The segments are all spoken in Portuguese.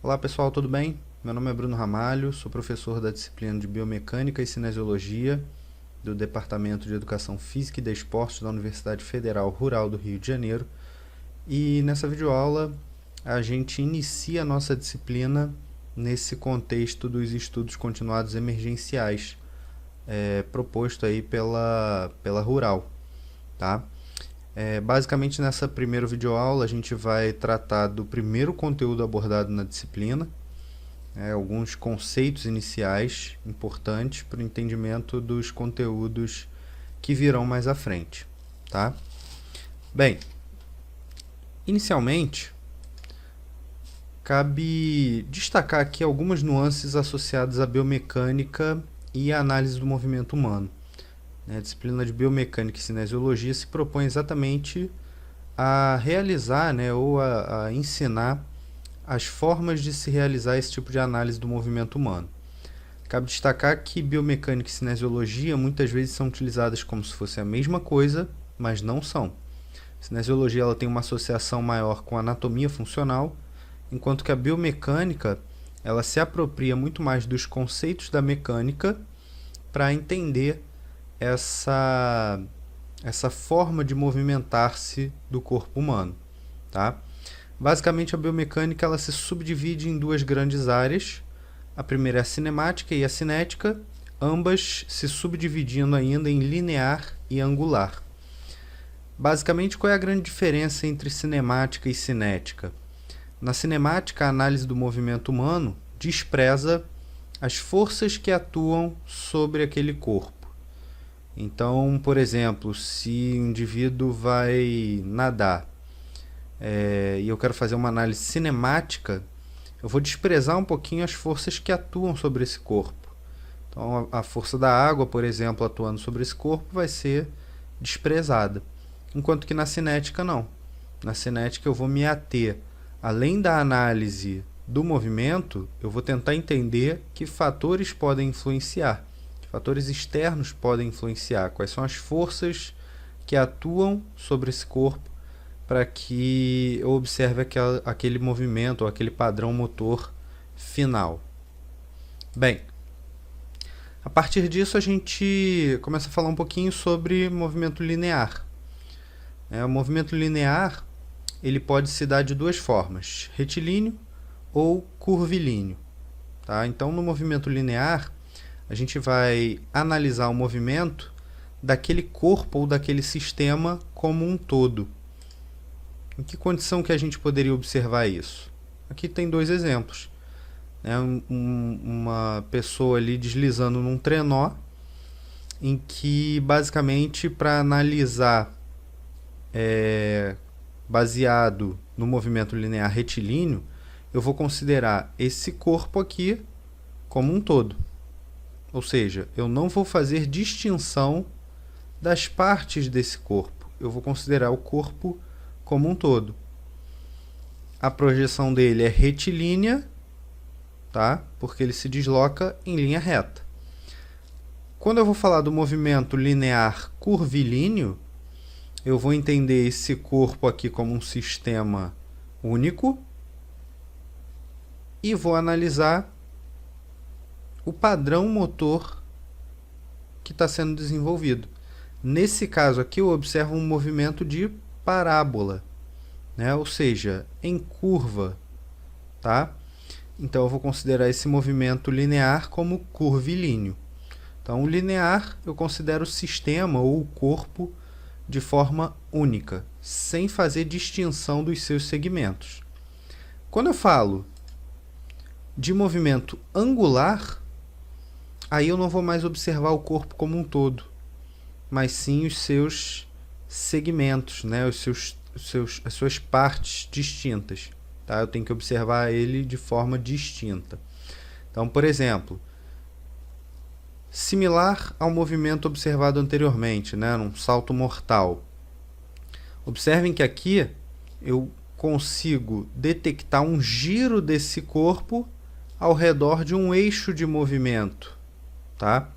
Olá pessoal, tudo bem? Meu nome é Bruno Ramalho, sou professor da disciplina de Biomecânica e Cinesiologia do Departamento de Educação Física e Desportos da Universidade Federal Rural do Rio de Janeiro. E nessa videoaula a gente inicia a nossa disciplina nesse contexto dos estudos continuados emergenciais proposto aí pela Rural, tá? Basicamente nessa primeira videoaula a gente vai tratar do primeiro conteúdo abordado na disciplina, alguns conceitos iniciais importantes para o entendimento dos conteúdos que virão mais à frente, tá? Bem, inicialmente cabe destacar aqui algumas nuances associadas à biomecânica e à análise do movimento humano. A disciplina de Biomecânica e Cinesiologia se propõe exatamente a realizar, ou a ensinar as formas de se realizar esse tipo de análise do movimento humano. Cabe destacar que biomecânica e cinesiologia muitas vezes são utilizadas como se fosse a mesma coisa, mas não são. A cinesiologia ela tem uma associação maior com a anatomia funcional, enquanto que a biomecânica ela se apropria muito mais dos conceitos da mecânica para entender essa forma de movimentar-se do corpo humano, tá? Basicamente, a biomecânica ela se subdivide em duas grandes áreas. A primeira é a cinemática e a cinética, ambas se subdividindo ainda em linear e angular. Basicamente, qual é a grande diferença entre cinemática e cinética? Na cinemática, a análise do movimento humano despreza as forças que atuam sobre aquele corpo. Então, por exemplo, se o indivíduo vai nadar e eu quero fazer uma análise cinemática, eu vou desprezar um pouquinho as forças que atuam sobre esse corpo. Então, a força da água, por exemplo, atuando sobre esse corpo vai ser desprezada. Enquanto que na cinética, não. Na cinética, eu vou me ater, além da análise do movimento, eu vou tentar entender que fatores podem influenciar. Fatores externos podem influenciar, quais são as forças que atuam sobre esse corpo para que eu observe aquele movimento ou aquele padrão motor final. Bem, a partir disso a gente começa a falar um pouquinho sobre movimento linear. O movimento linear ele pode se dar de duas formas, retilíneo ou curvilíneo. Tá? Então, no movimento linear, a gente vai analisar o movimento daquele corpo ou daquele sistema como um todo. Em que condição que a gente poderia observar isso? Aqui tem dois exemplos. Uma pessoa ali deslizando num trenó, em que basicamente para analisar baseado no movimento linear retilíneo, eu vou considerar esse corpo aqui como um todo. Ou seja, eu não vou fazer distinção das partes desse corpo. Eu vou considerar o corpo como um todo. A projeção dele é retilínea, tá? Porque ele se desloca em linha reta. Quando eu vou falar do movimento linear curvilíneo, eu vou entender esse corpo aqui como um sistema único e vou analisar o padrão motor que está sendo desenvolvido. Nesse caso aqui, eu observo um movimento de parábola, ou seja, em curva. Tá? Então, eu vou considerar esse movimento linear como curvilíneo. Então, o linear eu considero o sistema ou o corpo de forma única, sem fazer distinção dos seus segmentos. Quando eu falo de movimento angular, aí eu não vou mais observar o corpo como um todo, mas sim os seus segmentos, as suas partes distintas. Tá? Eu tenho que observar ele de forma distinta. Então, por exemplo, similar ao movimento observado anteriormente, num salto mortal. Observem que aqui eu consigo detectar um giro desse corpo ao redor de um eixo de movimento. Tá?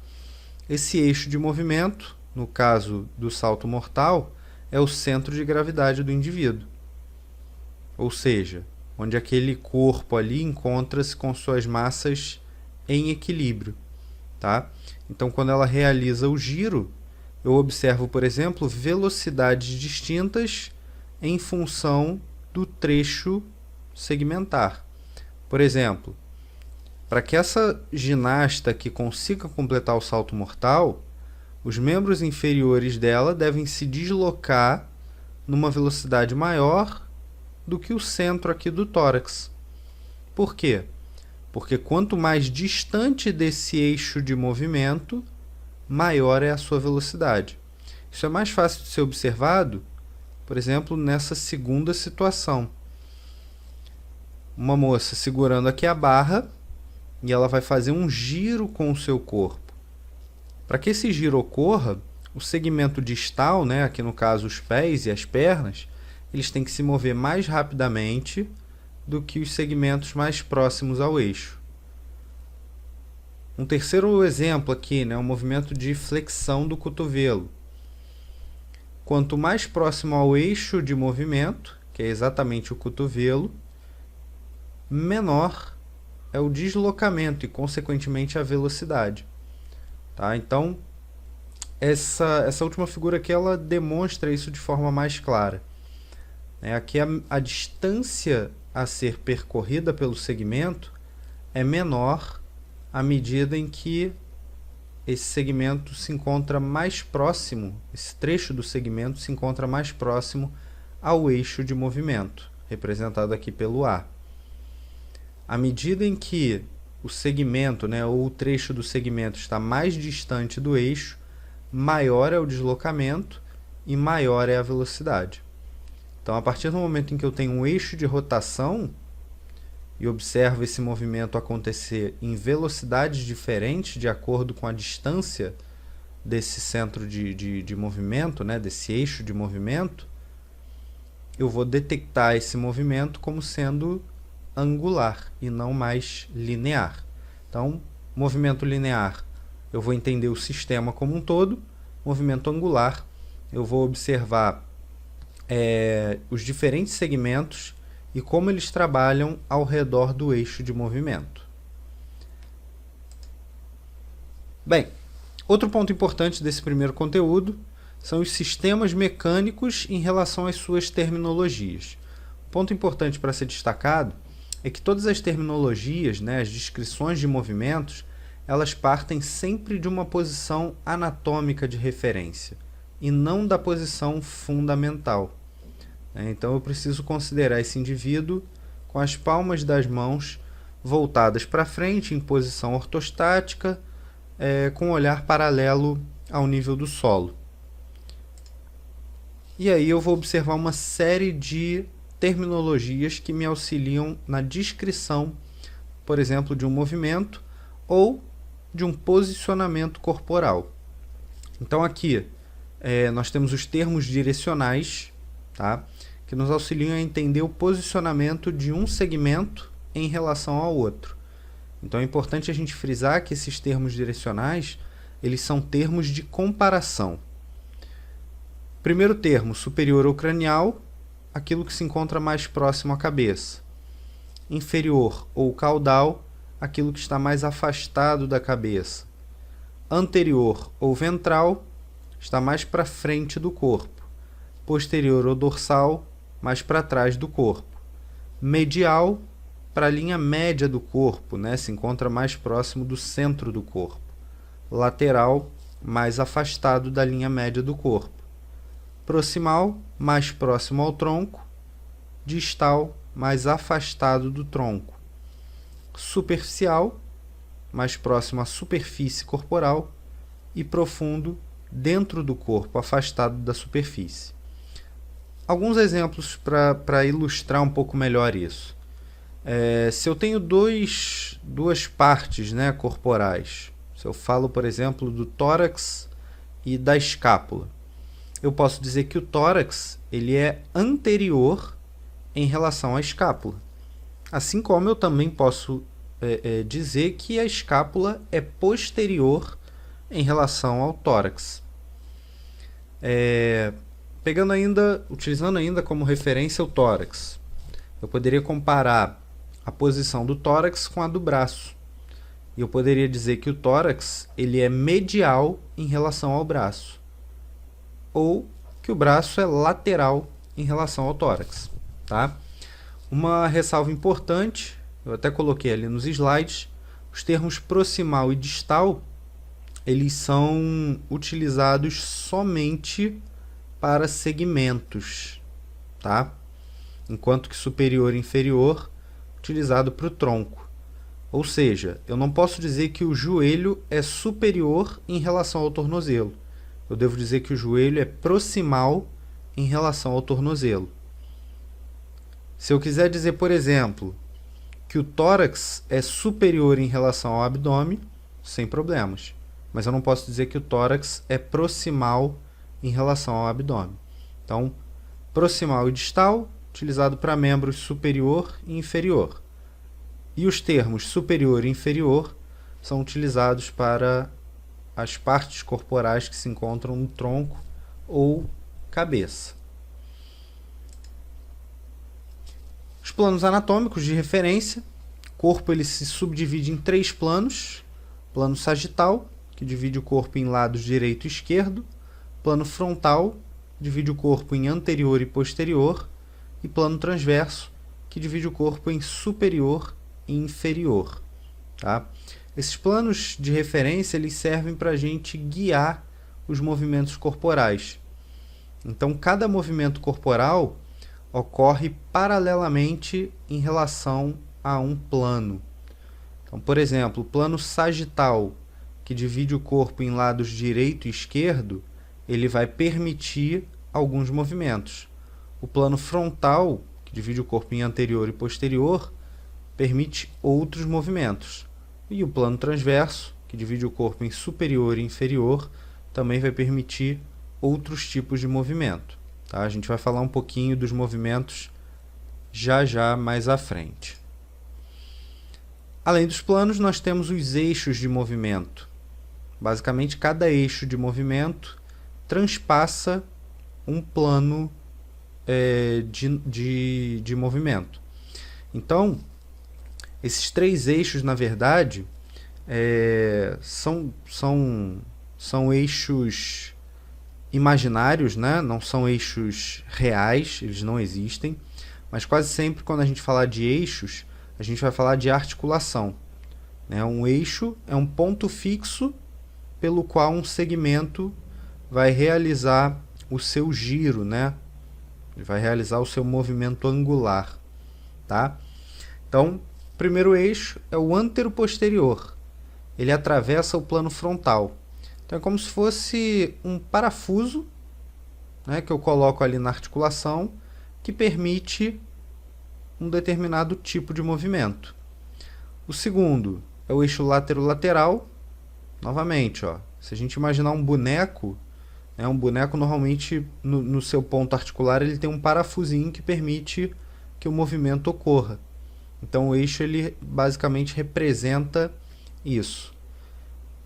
Esse eixo de movimento, no caso do salto mortal, é o centro de gravidade do indivíduo. Ou seja, onde aquele corpo ali encontra-se com suas massas em equilíbrio, tá? Então, quando ela realiza o giro, eu observo, por exemplo, velocidades distintas em função do trecho segmentar. Por exemplo, para que essa ginasta aqui consiga completar o salto mortal, os membros inferiores dela devem se deslocar numa velocidade maior do que o centro aqui do tórax. Por quê? Porque quanto mais distante desse eixo de movimento, maior é a sua velocidade. Isso é mais fácil de ser observado, por exemplo, nessa segunda situação. Uma moça segurando aqui a barra e ela vai fazer um giro com o seu corpo. Para que esse giro ocorra, o segmento distal, né, aqui no caso os pés e as pernas, eles têm que se mover mais rapidamente do que os segmentos mais próximos ao eixo. Um terceiro exemplo aqui, né, o movimento de flexão do cotovelo. Quanto mais próximo ao eixo de movimento, que é exatamente o cotovelo, menor é o deslocamento e, consequentemente, a velocidade. Tá? Então, essa última figura aqui ela demonstra isso de forma mais clara. Aqui a distância a ser percorrida pelo segmento é menor à medida em que esse segmento se encontra mais próximo, esse trecho do segmento se encontra mais próximo ao eixo de movimento, representado aqui pelo A. À medida em que o segmento, né, ou o trecho do segmento está mais distante do eixo, maior é o deslocamento e maior é a velocidade. Então, a partir do momento em que eu tenho um eixo de rotação e observo esse movimento acontecer em velocidades diferentes de acordo com a distância desse centro de movimento, né, desse eixo de movimento, eu vou detectar esse movimento como sendo angular e não mais linear. Então, movimento linear, eu vou entender o sistema como um todo. Movimento angular, eu vou observar os diferentes segmentos e como eles trabalham ao redor do eixo de movimento. Bem, outro ponto importante desse primeiro conteúdo são os sistemas mecânicos em relação às suas terminologias. Um ponto importante para ser destacado é que todas as terminologias, né, as descrições de movimentos, elas partem sempre de uma posição anatômica de referência e não da posição fundamental. Então eu preciso considerar esse indivíduo com as palmas das mãos voltadas para frente em posição ortostática, com o olhar paralelo ao nível do solo. E aí eu vou observar uma série de terminologias que me auxiliam na descrição, por exemplo, de um movimento ou de um posicionamento corporal. Então aqui nós temos os termos direcionais, tá? Que nos auxiliam a entender o posicionamento de um segmento em relação ao outro. Então é importante a gente frisar que esses termos direcionais, eles são termos de comparação. Primeiro termo, superior ou cranial, aquilo que se encontra mais próximo à cabeça. Inferior ou caudal, aquilo que está mais afastado da cabeça. Anterior ou ventral, está mais para frente do corpo. Posterior ou dorsal, mais para trás do corpo. Medial, para a linha média do corpo, né? Se encontra mais próximo do centro do corpo. Lateral, mais afastado da linha média do corpo. Proximal, mais próximo ao tronco. Distal, mais afastado do tronco. Superficial, mais próximo à superfície corporal. E profundo, dentro do corpo, afastado da superfície. Alguns exemplos para ilustrar um pouco melhor isso. Se eu tenho duas partes, né, corporais, se eu falo, por exemplo, do tórax e da escápula, eu posso dizer que o tórax ele é anterior em relação à escápula. Assim como eu também posso dizer que a escápula é posterior em relação ao tórax. Utilizando ainda como referência o tórax. Eu poderia comparar a posição do tórax com a do braço. E eu poderia dizer que o tórax ele é medial em relação ao braço, ou que o braço é lateral em relação ao tórax, tá? Uma ressalva importante, eu até coloquei ali nos slides, os termos proximal e distal, eles são utilizados somente para segmentos, tá? Enquanto que superior e inferior, utilizado para o tronco. Ou seja, eu não posso dizer que o joelho é superior em relação ao tornozelo. Eu devo dizer que o joelho é proximal em relação ao tornozelo. Se eu quiser dizer, por exemplo, que o tórax é superior em relação ao abdômen, sem problemas. Mas eu não posso dizer que o tórax é proximal em relação ao abdômen. Então, proximal e distal, utilizado para membros superior e inferior. E os termos superior e inferior são utilizados para as partes corporais que se encontram no tronco ou cabeça. Os planos anatômicos de referência. O corpo ele se subdivide em 3 planos. Plano sagital, que divide o corpo em lados direito e esquerdo. Plano frontal, divide o corpo em anterior e posterior. E plano transverso, que divide o corpo em superior e inferior. Tá? Esses planos de referência eles servem para a gente guiar os movimentos corporais. Então, cada movimento corporal ocorre paralelamente em relação a um plano. Então, por exemplo, o plano sagital, que divide o corpo em lados direito e esquerdo, ele vai permitir alguns movimentos. O plano frontal, que divide o corpo em anterior e posterior, permite outros movimentos. E o plano transverso, que divide o corpo em superior e inferior, também vai permitir outros tipos de movimento. Tá? A gente vai falar um pouquinho dos movimentos já mais à frente. Além dos planos, nós temos os eixos de movimento. Basicamente, cada eixo de movimento transpassa um plano de movimento. Então, esses 3 eixos, na verdade, são eixos imaginários, né? Não são eixos reais, eles não existem, mas quase sempre quando a gente falar de eixos, a gente vai falar de articulação. Né? Um eixo é um ponto fixo pelo qual um segmento vai realizar o seu giro, né? Ele vai realizar o seu movimento angular. Tá? Então, o primeiro eixo é o anteroposterior. Ele atravessa o plano frontal. Então, é como se fosse um parafuso, né, que eu coloco ali na articulação, que permite um determinado tipo de movimento. O segundo é o eixo laterolateral. Novamente, ó, se a gente imaginar um boneco normalmente no seu ponto articular ele tem um parafusinho que permite que o movimento ocorra. Então o eixo ele basicamente representa isso.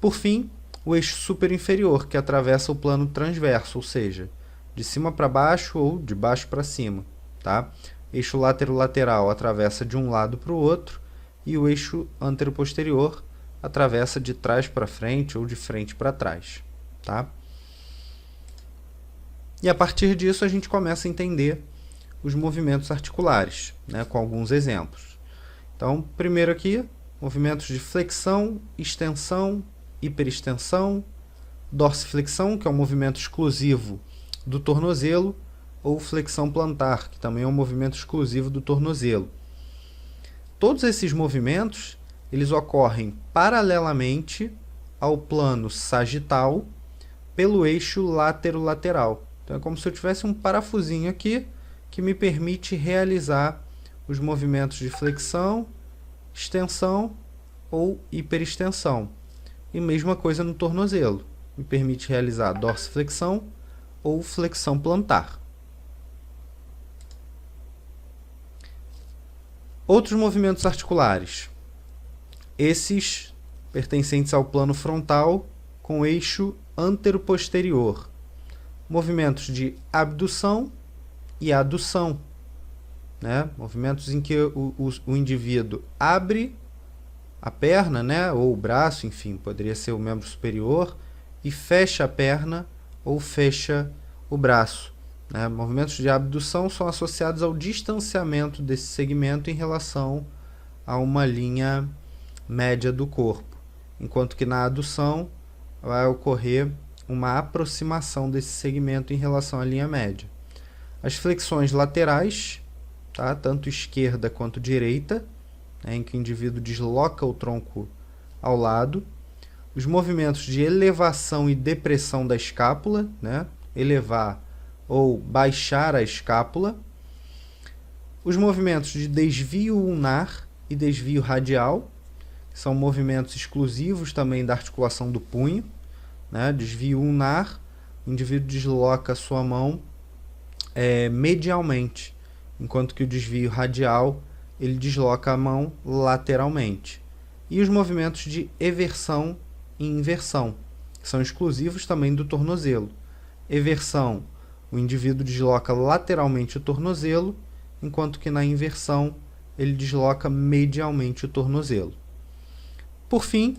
Por fim, o eixo superinferior, que atravessa o plano transverso, ou seja, de cima para baixo ou de baixo para cima. Tá? Eixo lateral atravessa de um lado para o outro e o eixo anteroposterior atravessa de trás para frente ou de frente para trás. Tá? E a partir disso a gente começa a entender os movimentos articulares, né, com alguns exemplos. Então, primeiro aqui, movimentos de flexão, extensão, hiperextensão, dorsiflexão, que é um movimento exclusivo do tornozelo, ou flexão plantar, que também é um movimento exclusivo do tornozelo. Todos esses movimentos, eles ocorrem paralelamente ao plano sagital pelo eixo laterolateral. Então é como se eu tivesse um parafusinho aqui que me permite realizar os movimentos de flexão, extensão ou hiperextensão. E mesma coisa no tornozelo, me permite realizar dorsiflexão ou flexão plantar. Outros movimentos articulares. Esses pertencentes ao plano frontal com eixo anteroposterior. Movimentos de abdução e adução. né? Movimentos em que o indivíduo abre a perna, né? Ou o braço, enfim, poderia ser o membro superior, e fecha a perna ou fecha o braço, né? Movimentos de abdução são associados ao distanciamento desse segmento em relação a uma linha média do corpo, enquanto que na adução vai ocorrer uma aproximação desse segmento em relação à linha média. As flexões laterais, tá? Tanto esquerda quanto direita, né? Em que o indivíduo desloca o tronco ao lado. Os movimentos de elevação e depressão da escápula, né? Elevar ou baixar a escápula. Os movimentos de desvio ulnar e desvio radial, que são movimentos exclusivos também da articulação do punho, né? Desvio ulnar, o indivíduo desloca a sua mão medialmente, enquanto que o desvio radial ele desloca a mão lateralmente. E os movimentos de eversão e inversão, que são exclusivos também do tornozelo. Eversão, o indivíduo desloca lateralmente o tornozelo, enquanto que na inversão ele desloca medialmente o tornozelo. Por fim,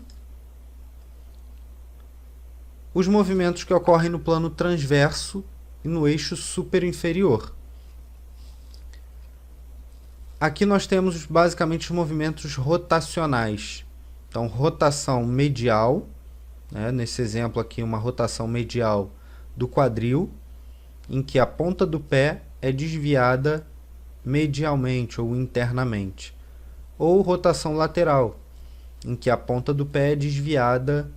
os movimentos que ocorrem no plano transverso e no eixo superinferior. Aqui nós temos basicamente os movimentos rotacionais. Então, rotação medial, né? Nesse exemplo aqui, uma rotação medial do quadril, em que a ponta do pé é desviada medialmente ou internamente. Ou rotação lateral, em que a ponta do pé é desviada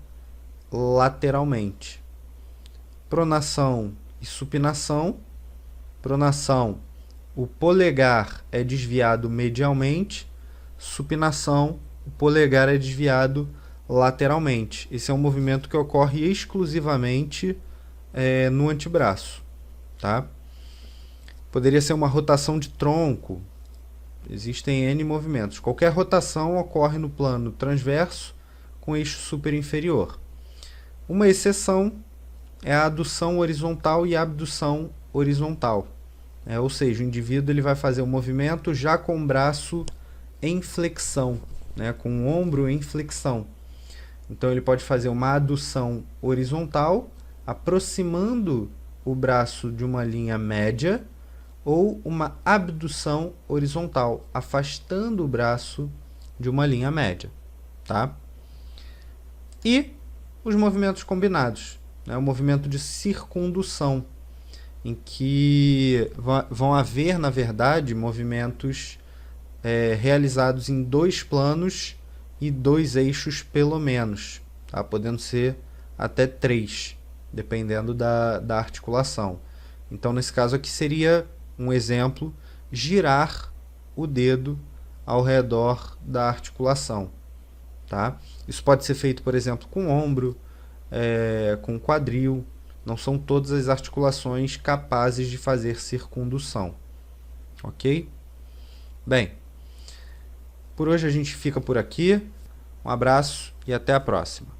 lateralmente. Pronação e supinação. Pronação, o polegar é desviado medialmente. Supinação, o polegar é desviado lateralmente. Esse é um movimento que ocorre exclusivamente no antebraço, tá? Poderia ser uma rotação de tronco. Existem N movimentos. Qualquer rotação ocorre no plano transverso com eixo superinferior. Uma exceção é a adução horizontal e a abdução horizontal. Ou seja, o indivíduo ele vai fazer o movimento já com o braço em flexão, né? Com o ombro em flexão. Então ele pode fazer uma adução horizontal, aproximando o braço de uma linha média, ou uma abdução horizontal, afastando o braço de uma linha média, tá? E os movimentos combinados, né? O movimento de circundução, em que vão haver, na verdade, movimentos realizados em 2 planos e 2 eixos pelo menos, tá? Podendo ser até 3, dependendo da articulação. Então, nesse caso aqui seria um exemplo, girar o dedo ao redor da articulação, tá? Isso pode ser feito, por exemplo, com o ombro, com o quadril. Não são todas as articulações capazes de fazer circundução, ok? Bem, por hoje a gente fica por aqui. Um abraço e até a próxima.